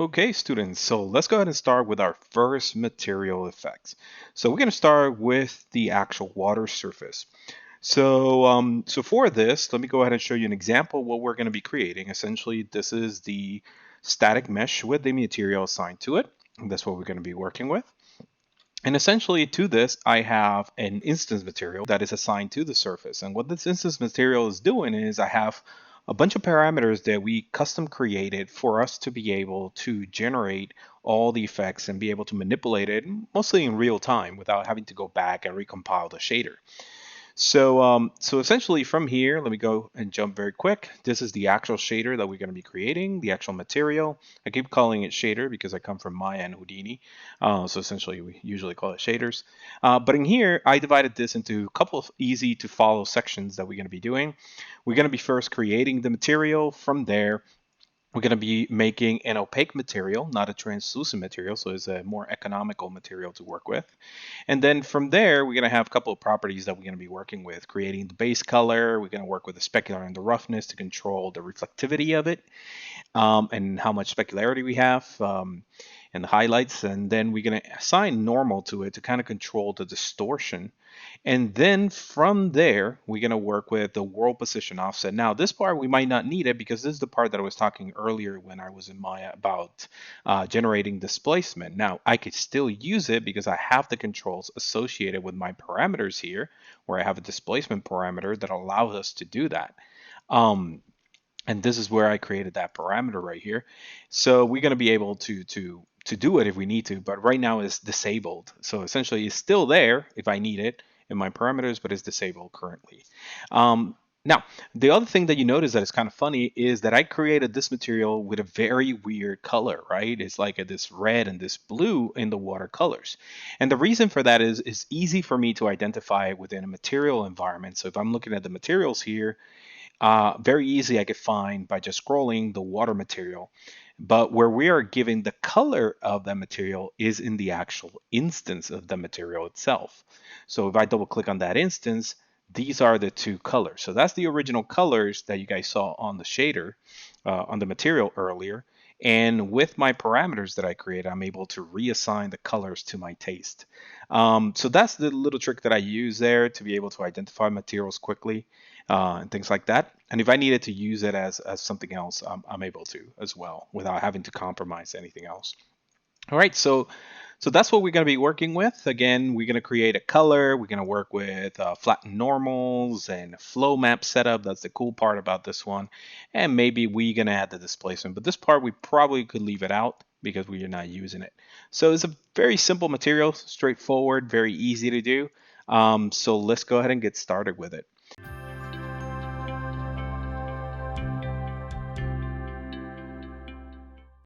Okay, students, so let's go ahead and start with our first material effects. So we're going to start with the actual water surface. So for this, let me go ahead and show you an example of what we're going to be creating. Essentially, this is the static mesh with the material assigned to it. That's what we're going to be working with. And essentially to this, I have an instance material that is assigned to the surface. And what this instance material is doing is I have a bunch of parameters that we custom created for us to be able to generate all the effects and be able to manipulate it mostly in real time without having to go back and recompile the shader. So essentially from here, let me go and jump very quick. This is the actual shader that we're going to be creating, the actual material. I keep calling it shader because I come from Maya and Houdini. So essentially we usually call it shaders. But in here, I divided this into a couple of easy to follow sections that we're going to be doing. We're going to be first creating the material. From there, we're going to be making an opaque material, not a translucent material, so it's a more economical material to work with. And then from there, we're going to have a couple of properties that we're going to be working with, creating the base color. We're going to work with the specular and the roughness to control the reflectivity of it, and how much specularity we have, and the highlights. And then we're going to assign normal to it to kind of control the distortion. And then from there, we're going to work with the world position offset. Now, this part we might not need it because this is the part that I was talking earlier when I was in Maya about generating displacement. Now, I could still use it because I have the controls associated with my parameters here, where I have a displacement parameter that allows us to do that. Um, and this is where I created that parameter right here. So we're going to be able to do it if we need to, but right now it's disabled. So essentially it's still there if I need it in my parameters, but it's disabled currently. Now, the other thing that you notice that is kind of funny is that I created this material with a very weird color, right? It's like this red and this blue in the watercolors. And the reason for that is it's easy for me to identify within a material environment. So if I'm looking at the materials here, very easy I could find by just scrolling the water material. But where we are giving the color of that material is in the actual instance of the material itself. So if I double click on that instance, these are the two colors. So that's the original colors that you guys saw on the shader, on the material earlier. And with my parameters that I create, I'm able to reassign the colors to my taste. So that's the little trick that I use there to be able to identify materials quickly, and things like that. And if I needed to use it as something else, I'm able to as well without having to compromise anything else. All right, so that's what we're going to be working with. Again, we're going to create a color. We're going to work with flattened normals and flow map setup. That's the cool part about this one. And maybe we're going to add the displacement, but this part we probably could leave it out because we are not using it. So it's a very simple material, straightforward, very easy to do. So let's go ahead and get started with it.